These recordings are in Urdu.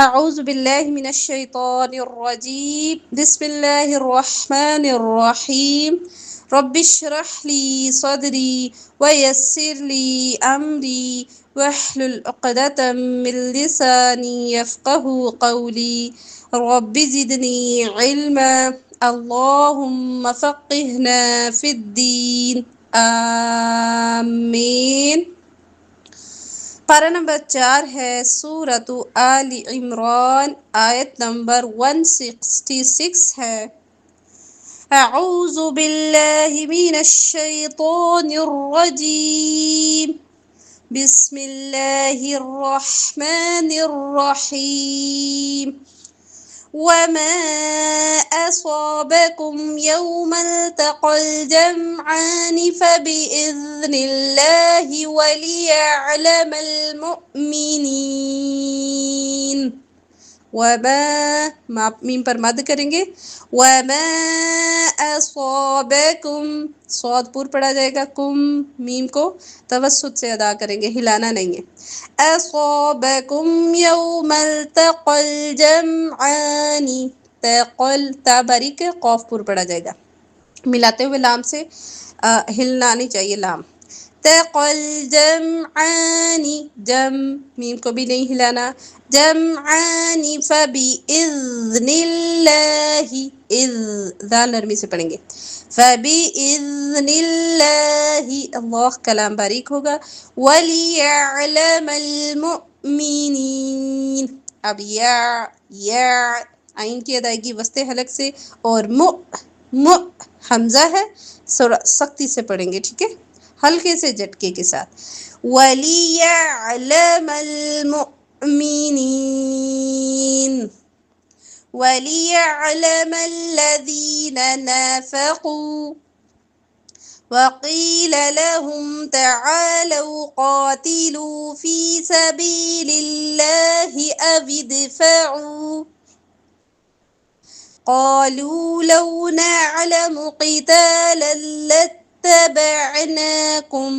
اعوذ باللہ من الشیطان الرجیم بسم اللہ الرحمن الرحیم رب اشرح لی صدری ویسر لی امری واحلل عقدۃ من لسانی یفقہوا قولی رب زدنی علما اللہم فقہنا فی الدین آمین۔ پارہ نمبر 4 ہے سورۃ آل عمران، آیت نمبر 166 ہے۔ اعوذ باللہ من الشیطان الرجیم بسم اللہ الرحمن الرحیم وما أصابكم يوم التقى الجمعان فبإذن الله وليعلم المؤمنين۔ وما میم پر مد کریں گے، وما أصابكم صاد پور پڑھا جائے گا، کم میم کو توسط سے ادا کریں گے، ہلانا نہیں ہے۔ أصابكم يوم التقى الجمعان، تقل تا باریک قوف پور پڑھا جائے گا، ملاتے ہوئے لام سے ہلنا نہیں چاہیے لام۔ تقل جمعان، جم میم کو بھی نہیں ہلانا، جمعان فبإذن اللہ، اذ ذال نرمی سے پڑھیں گے، فبإذن اللہ، اللہ کلام باریک ہوگا، وَلِيَعْلَمَ الْمُؤْمِنِينَ۔ اب یا عین کی ادائیگی وسط حلق سے، اور حمزہ ہے سختی سے پڑھیں گے، ٹھیک ہے، ہلکے سے جھٹکے کے ساتھ۔ وَلِيَعْلَمَ الْمُؤْمِنِينَ وَلِيَعْلَمَ الَّذِينَ نَافَقُوا وَقِيلَ لَهُمْ تَعَالَوْا قَاتِلُوا فِي سَبِيلِ اللَّهِ أَوِ ادْفَعُوا قَالُوا لَوْ نَعْلَمُ قِتَالًا لَاتَّبَعْنَاكُمْ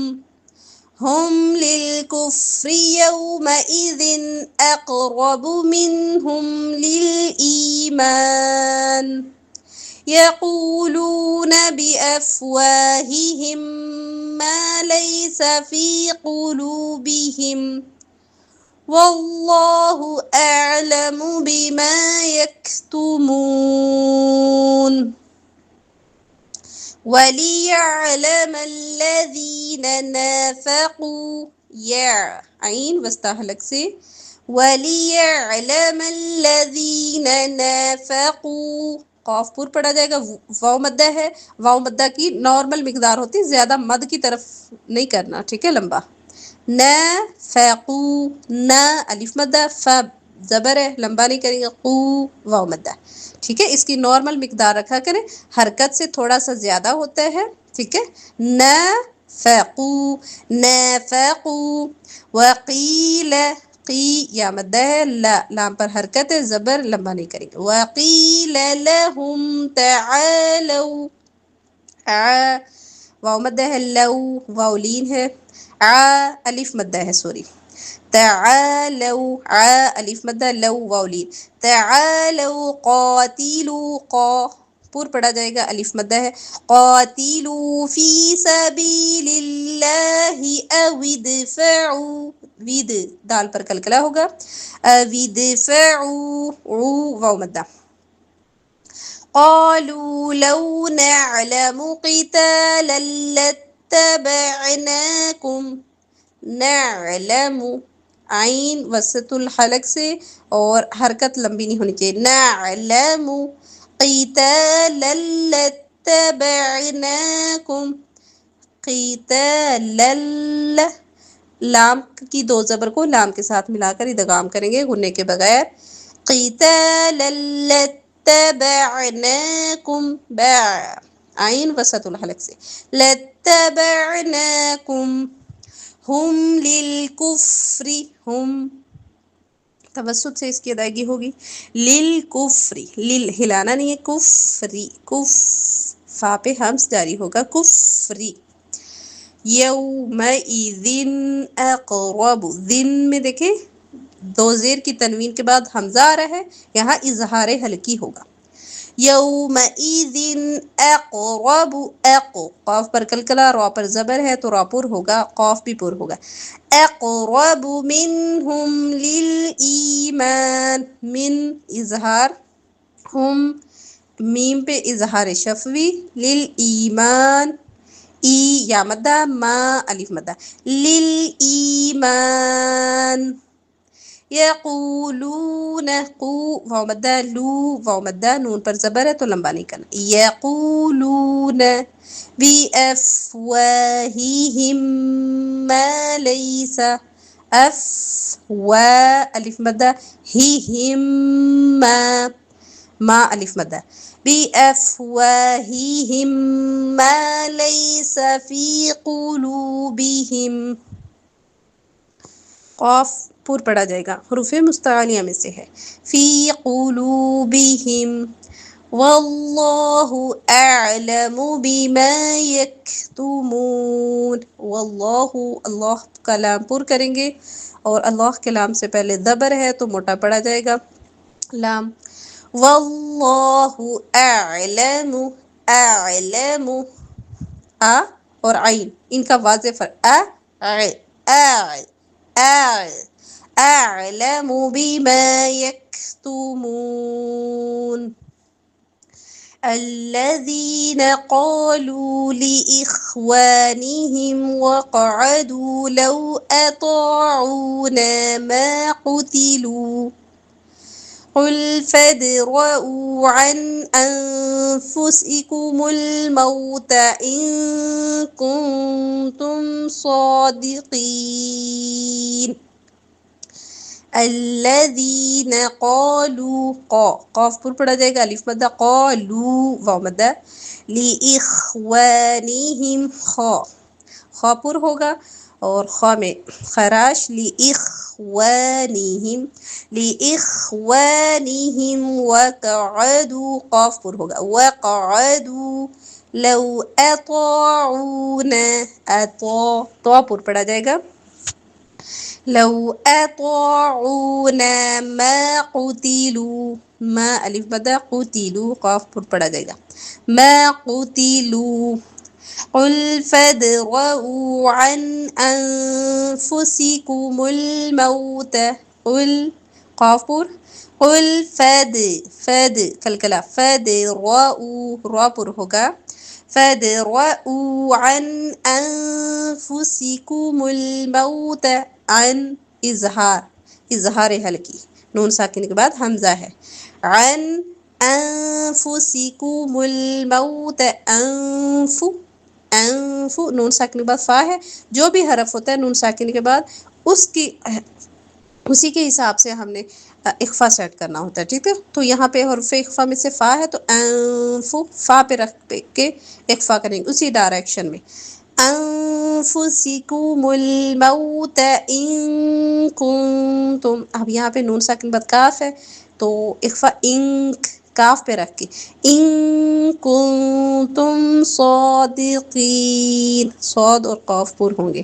هُمْ لِلْكُفْرِ يَوْمَئِذٍ أَقْرَبُ مِنْهُمْ لِلْإِيمَانِ يَقُولُونَ بِأَفْوَاهِهِمْ مَا لَيْسَ فِي قُلُوبِهِمْ وَاللَّهُ أَعْلَمُ بِمَا يَكْتُمُونَ۔ وَلِيَعْلَمَ الَّذِينَ نَافَقُوا، یا عین وسطی حلق سے، وَلِيَعْلَمَ الَّذِينَ نَافَقُوا، قاف پور پڑھا جائے گا، واو مدہ ہے، واو مدہ کی نارمل مقدار ہوتی ہے، زیادہ مد کی طرف نہیں کرنا، ٹھیک ہے، لمبا۔ نافقوا، نا الف مدہ، ف زبر ہے، لمبا نہیں کریں گے، قو واو مدہ، ٹھیک ہے، اس کی نارمل مقدار رکھا کریں، حرکت سے تھوڑا سا زیادہ ہوتا ہے، ٹھیک ہے۔ نافقوا نافقوا وقیل، قی یا مدہ ہے، لام پر حرکت ہے، زبر لمبا نہیں کریں گے، وقیل لهم تعالوا، واو مدہ ہے، لو واو لین ہے، الف مدہ ہے، سوری، تعالوا الف مدہ، لو واو لین، تعالوا قاتلوا، قا پور پڑھا جائے گا، الف مدہ ہے، قاتلوا فی سبیل اللہ او ادفعوا، ود دال پر کلکلا ہوگا، او ادفعوا واو مدہ۔ قالوا لو نعلم قتالا لاتبعناكم، نعلم عین وسط الحلق سے اور حرکت لمبی نہیں ہونی چاہیے، نعلم قتالا لاتبعناكم، قتالا، لام کی دو زبر کو لام کے ساتھ ملا کر ادغام کریں گے غننے کے بغیر، قتالا لاتبعناكم، عین وسط الحلق سے، لاتبعناكم ہم للکفر، ہم توسط سے اس کی ادائیگی ہوگی، للکفر، لل ہلانا نہیں ہے، کفری، کف فا پہ ہمس جاری ہوگا، کفری، یومئذ اقرب، ذن میں دیکھیں دو زیر کی تنوین کے بعد حمزہ آ رہا ہے، یہاں اظہار حلقی ہوگا. یومئذ اقرب قاف پر کلکلا، را پر زبر ہے تو را پر ہوگا، قاف بھی پر ہوگا. اقرب منہم للایمان، من اظہار، ہم میم پہ اظہار شفوی، للایمان، ای یا مدہ، ما الف مدہ، للایمان. یقولون قو واو مدہ، لو واو مدہ، نون پر زبر ہے تو لمبا نہیں کرنا. یقولون بافواہہم ما لیس، اف و الف مدہ، ہی ہم ما الف مدہ، بافواہہم ما لیس فی قلوبہم. قاف پر پڑھا جائے گا، حروف مستعلیہ میں سے ہے. فی قلوبہم واللہ اعلم بما یکتمون. واللہ، اللہ کا لام پر کریں گے اور اللہ کے لام سے پہلے زبر ہے تو موٹا پڑا جائے گا لام. واللہ اعلم، اعلم، آ اور عین ان کا واضح فرق، اعلم بما یکتمون. الذين قالوا لإخوانهم وقعدوا لو أطاعونا ما قتلوا قل فادرءوا عن أنفسكم الموت إن كنتم صادقين. الذین قالوا، قاف پر پڑھا جائے گا، الف مدہ، قالوا واو مدہ، لإخوانہم، خا پر ہوگا اور خا میں خراش، لإخوانہم، لإخوانہم وقعدوا، قاف پر ہوگا، وقعدوا لو اطاعونا، تو پر پڑھا جائے گا، لو اطاعونا ما قتلوا، ما الف مدہ، قتلوا قاف پر پڑھا جائے گا، ما قتلوا. قل فادرءوا عن انفسكم الموت، قل قاف پر، قل فد کلکلا، فادرءوا را پر ہوگا، فادرءوا عن انفسكم الموت، عن اظہار حلقی، نون ساکن کے بعد حمزہ ہے. عن انفسکم الموت، انف، انف نون ساکن کے بعد فا ہے، جو بھی حرف ہوتا ہے نون ساکن کے بعد اسی کے حساب سے ہم نے اخفا سیٹ کرنا ہوتا ہے، ٹھیک ہے. تو یہاں پہ حرف اخفا میں سے فا ہے تو انف، فا پہ رکھ کے اخفا کریں گے اسی ڈائریکشن میں. انفسکم الموت ان کنتم، اب یہاں پہ نون ساکن بعد کاف ہے تو اخفا انک، کاف پہ رکھ کے، ان کنتم صادقین، صاد اور قاف پر ہوں گے.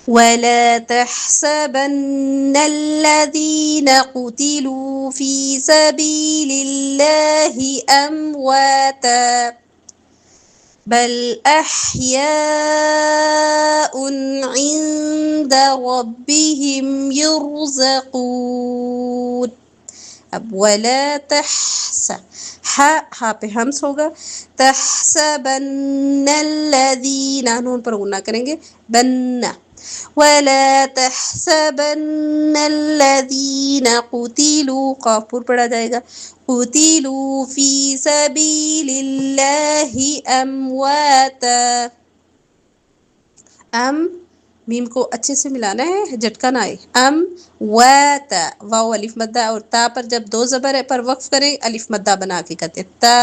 وَلَا تَحْسَبَنَّ الَّذِينَ قُتِلُوا فِي سَبِيلِ اللَّهِ أَمْوَاتًا بَلْ أَحْيَاءٌ عِندَ رَبِّهِمْ يُرْزَقُونَ. اب وَلَا ہا پہ ہمس ہوگا، تحسبن الذین، نون پر غنہ کریں گے، بننا. وَلَا تَحْسَبَنَّ الَّذِينَ قُتِلُوا، قاف پر پڑھا جائے گا، قُتِلُوا فِي سَبِيلِ اللَّهِ أَمْوَاتًا. میم کو اچھے سے ملانا ہے، جھٹکا نہ آئے. واتا، واو الف مدہ اور تا پر جب دو زبر ہے پر وقف کریں الف مدہ بنا کے کہتے ہیں تا.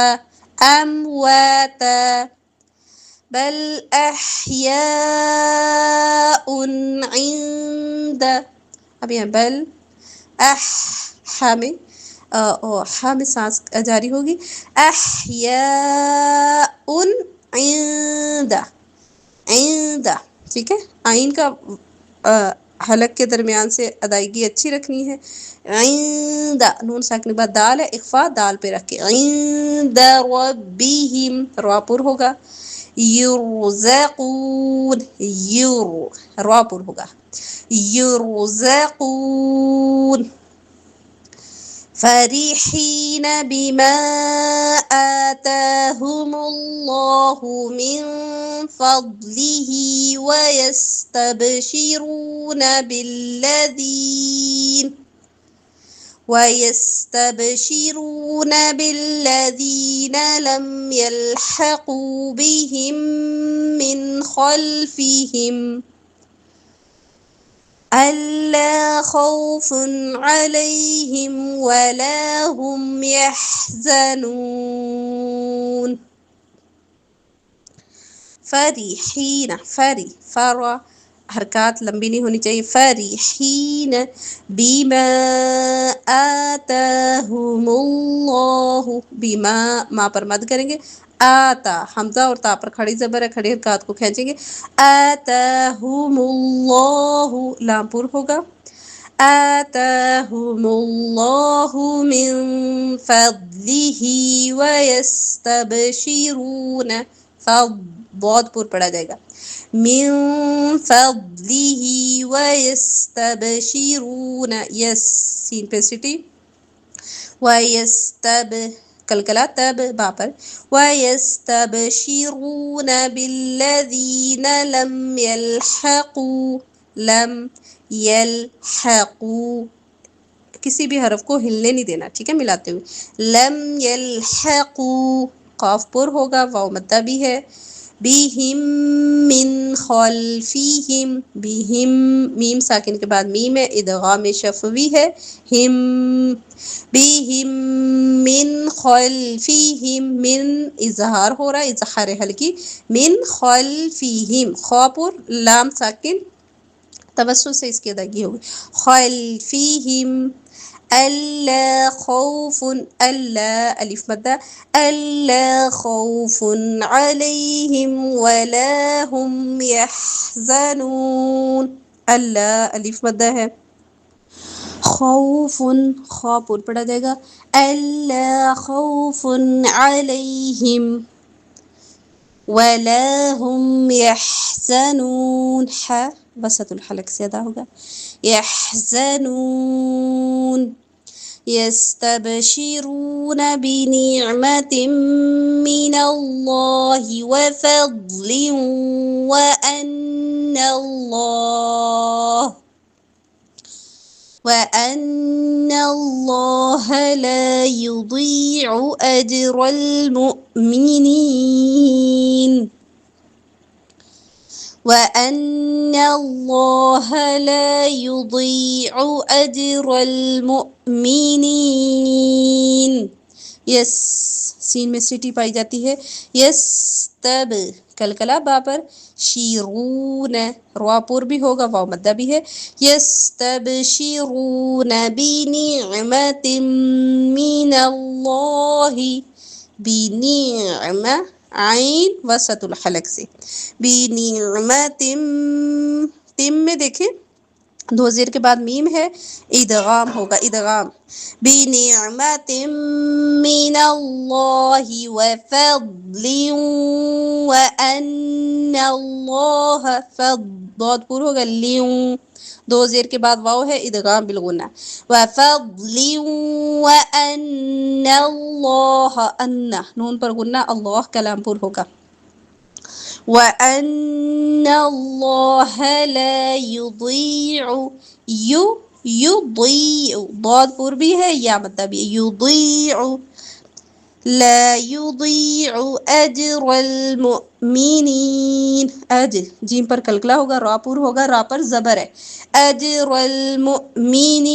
امواتا بل احیاء عند، اب یہاں بل ہا میں سانس جاری ہوگی، احیاء عند، ٹھیک ہے. آئین کا حلق کے درمیان سے ادائیگی اچھی رکھنی ہے. عند نون ساکن کے بعد دال ہے، اخفا دال پہ رکھ کے. عند ربہم را پر ہوگا. یرزقون را پر ہوگا. یرزقون فرحین بما آتاهم اللہ من فضله ويستبشرون بالذين لم يلحقوا بهم من خلفهم ألا خوف عليهم ولا هم يحزنون. فریحین فرا حرکات لمبی نہیں ہونی چاہیے. فریحین بما آتاہم اللہ بما ما پر مد کریں گے. آتا حمزہ اور تا پر کھڑی زبر ہے، کھڑی حرکات کو کھینچیں گے. آتاہم اللہ لام پر ہوگا. آتاہم اللہ من فضلہ ویستبشرون بہت پر پڑا جائے گا. من فضلہ ویستبشرون یس سین پہ سٹی. ویستب کلکلا تب با پر. ویستبشرون بالذین لم یلحقوا لم یلحقوا کسی بھی حرف کو ہلنے نہیں دینا، ٹھیک ہے، ملاتے ہوئے. لم یلحقوا قاف پر ہوگا، واو مدہ بھی ہے. بہم من خلفہم بہم میم ساکن کے بعد میم ہے، ادغام شفوی ہے. ہم بہم من خلفہم من اظہار ہو رہا ہے، اظہار حلقی. من خلفہم خا پر لام ساکن توسط سے اس کی ادائیگی ہوگی. خلفہم الا خوف الا الف مدہ الا خوف علیہم ولا هم يحزنون. الا الف مدہ ہے. خوف خا پر پڑا جائے گا. الا خوف علیہم ولا هم يحزنون وسط الحلق سے ادا ہوگا. يحزنون يستبشرون بنعمة من الله وفضل وأن الله لا يضيع أجر المؤمنين وأن الله لا يضيع أجر المؤمنين. یس سین میں سٹی پائی جاتی ہے. یس تب کلکلا با پر شیرون روا پر بھی ہوگا، واو مدہ بھی ہے. یستبشرون بنعمة من اللہ بنعمة عین وسط الحلق سے. بنعمت تم میں دیکھیں دو زیر کے بعد میم ہے، ادغام ہوگا ادغام. بنعمت من اللہ وفضل وان اللہ ضاد پر ہوگا. لیوں دو زیر کے بعد واو ہے، ادغام بالغنہ. وفضل وان اللہ ان نون پر غنہ اللہ کلام پر ہوگا. وَأَنَّ اللَّهَ لَا يُضِيعُ يُضِيعُ ضاد پر بھی ہے، یا مدہ بھی ہے. يُضِيعُ لا يُضِيعُ أَجْرَ الْمُؤْمِنِينَ جیم پر کلکلا ہوگا، را پر ہوگا، را پر زبر ہے. أَجْرَ الْمُؤْمِنِينَ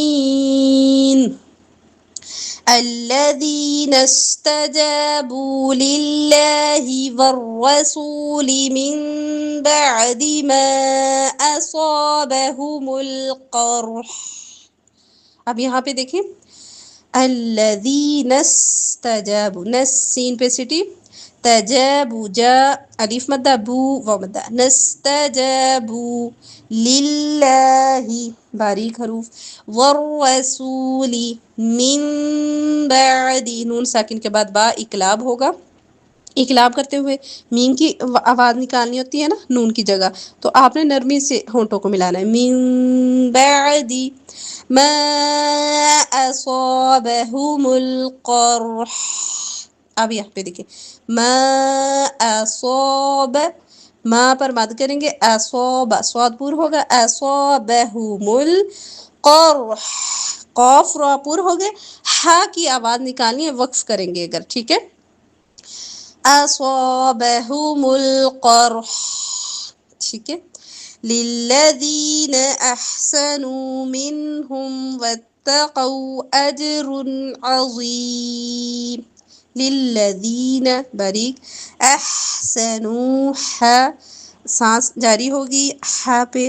الذين استجابوا لله والرسول من بعد ما أصابهم القرح. اب یہاں پہ دیکھیں الذين استجابوا نس سین پہ سٹی تجابو جا الف مدہ بو و مدہ نستجابو للہ باریک حروف والرسول من بعد نون ساکن کے بعد با اقلاب ہوگا، اقلاب کرتے ہوئے میم کی آواز نکالنی ہوتی ہے نا نون کی جگہ، تو آپ نے نرمی سے ہونٹوں کو ملانا ہے، من بعد ما اصابهم القرح. اب یہاں پہ دیکھیں ما اصاب، ما پر مد کریں گے، اصاب صاد پور ہوگا، اصابهم القرح، قاف را پور ہو گئے، ہا کی آواز نکالنی ہے، وقف کریں گے اگر، ٹھیک ہے، اصابهم القرح، ٹھیک ہے، للذین احسنوا منهم واتقوا اجر عظیم، للذین باریک، احسنوا ہا سانس جاری ہوگی ہا پہ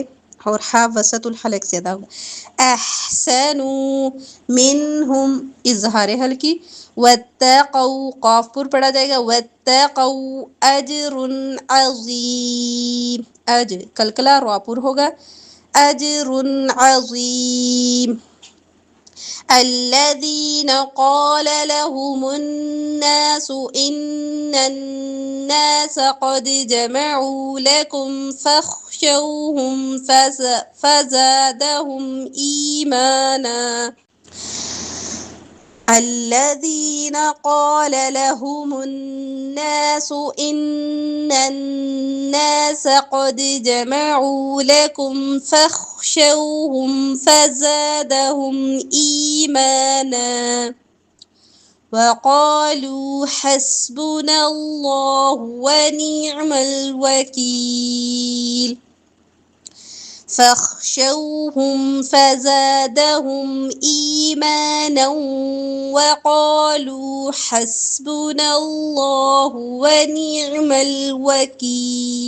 اور ہا وسط الحلق سے ادا ہوگا، احسنوا منهم اظہار حل کی، واتقوا قاف پر پڑھا جائے گا، واتقوا اجر عظیم، کلکلا را پر ہوگا، اجر عظیم، الذين قال لهم الناس إن الناس قد جمعوا لكم فاخشوهم فزادهم إيمانا، الذين قال لهم الناس إن الناس قد جمعوا لكم فاخشوهم فزادهم إيمانا وقالوا حسبنا الله ونعم الوكيل، فاخشوهم فزادهم إيمانا وقالوا حسبنا الله ونعم الوكيل،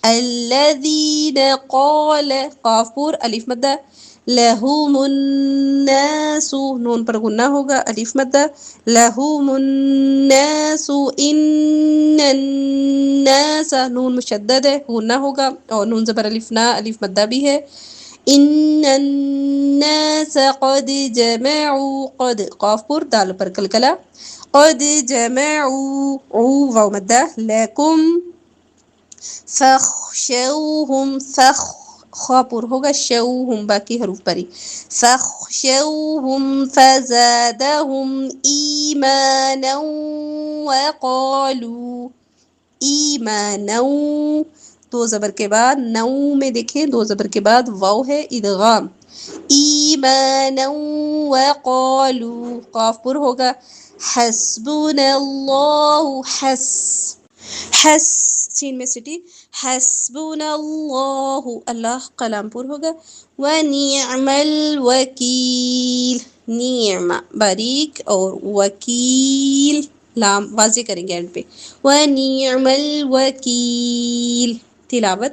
الذين قال قاف پر الف مدہ لہم الناس نون پر غنہ ہوگا، الف مدہ لہم الناس ان الناس نون مشدد ہے غنہ ہوگا، اور نون زبر الف نا الف مدہ بھی ہے، ان الناس قد جمعوا قد قاف پر دال پر کلکلا، قد جمعوا او واو مدہ لکم فخشوهم خا پر ہوگا شوہم باقی حروف پری، فخشوہم فزادہم ایمانا وقالوا ایمانا، دو زبر کے بعد نو میں دیکھیں دو زبر کے بعد واو ہے ادغام، ایمانا وقالوا قاف پر ہوگا حسبنا اللہ حس سین میں سٹی، حسبنا اللہ اللہ قلم پر ہوگا، ونعم الوکیل نعم باریک اور وکیل لام واضح کریں گے اینڈ پہ، ونعم الوکیل، تلاوت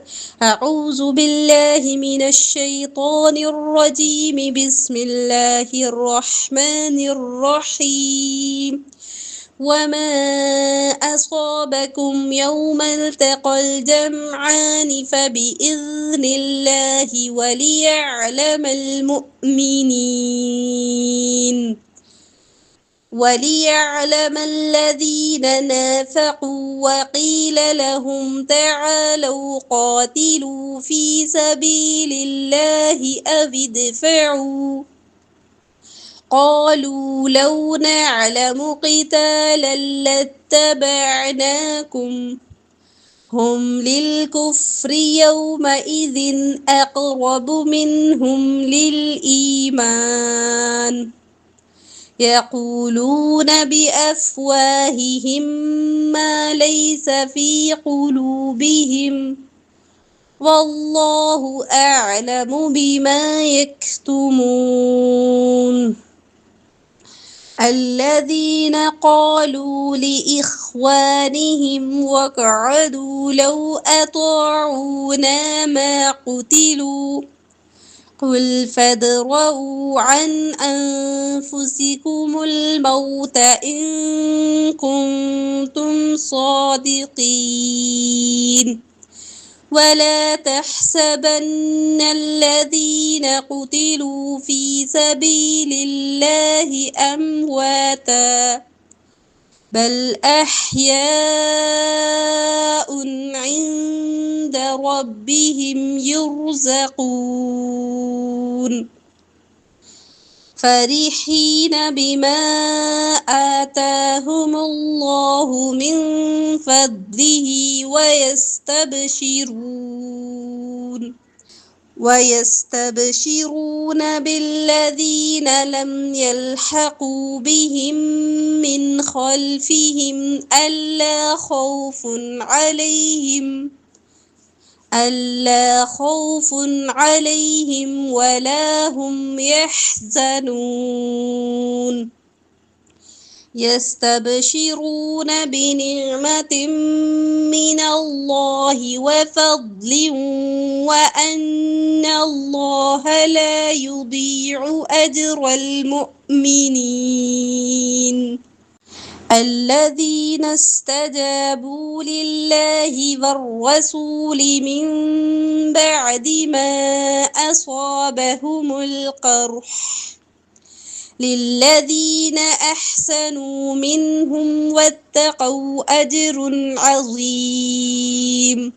اعوذ باللہ من الشیطان الرجیم بسم اللہ الرحمن الرحیم، وما أصابكم يوم التقى الجمعان فبإذن الله وليعلم المؤمنين، وليعلم الذين نافقوا وقيل لهم تعالوا قاتلوا في سبيل الله أو ادفعوا، قالوا لو نعلم قتالا لاتبعناكم هم للكفر يومئذ أقرب منهم للإيمان، يقولون بأفواههم ما ليس في قلوبهم والله أعلم بما يكتمون، الذين قالوا لإخوانهم وقعدوا لو أطاعونا ما قتلوا قل فادرءوا عن أنفسكم الموت إن كنتم صادقين ولا تحسبن الذين قتلوا في سبيل الله أمواتا بل أحياء عند ربهم يرزقون فرحين بما آتاهم الله من فضله ويستبشرون بالذين لم يلحقوا بهم من خلفهم ألا خوف عليهم ولا هم يحزنون يستبشرون بنعمة من الله وفضل وأن الله لا يضيع أجر المؤمنين الذين استجابوا لله والرسول من بعد ما أصابهم القرح للذين أحسنوا منهم واتقوا أجر عظيم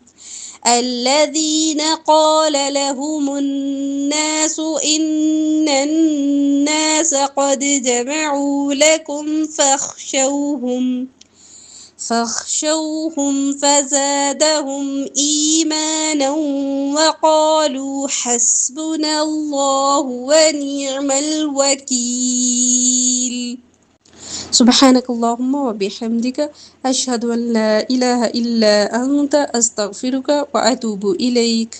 الذين قال لهم الناس إن الناس قد جمعوا لكم فاخشوهم فزادهم إيمانا وقالوا حسبنا الله ونعم الوكيل سبحانك اللهم وبحمدك أشهد أن لا إله إلا أنت أستغفرك وأتوب إليك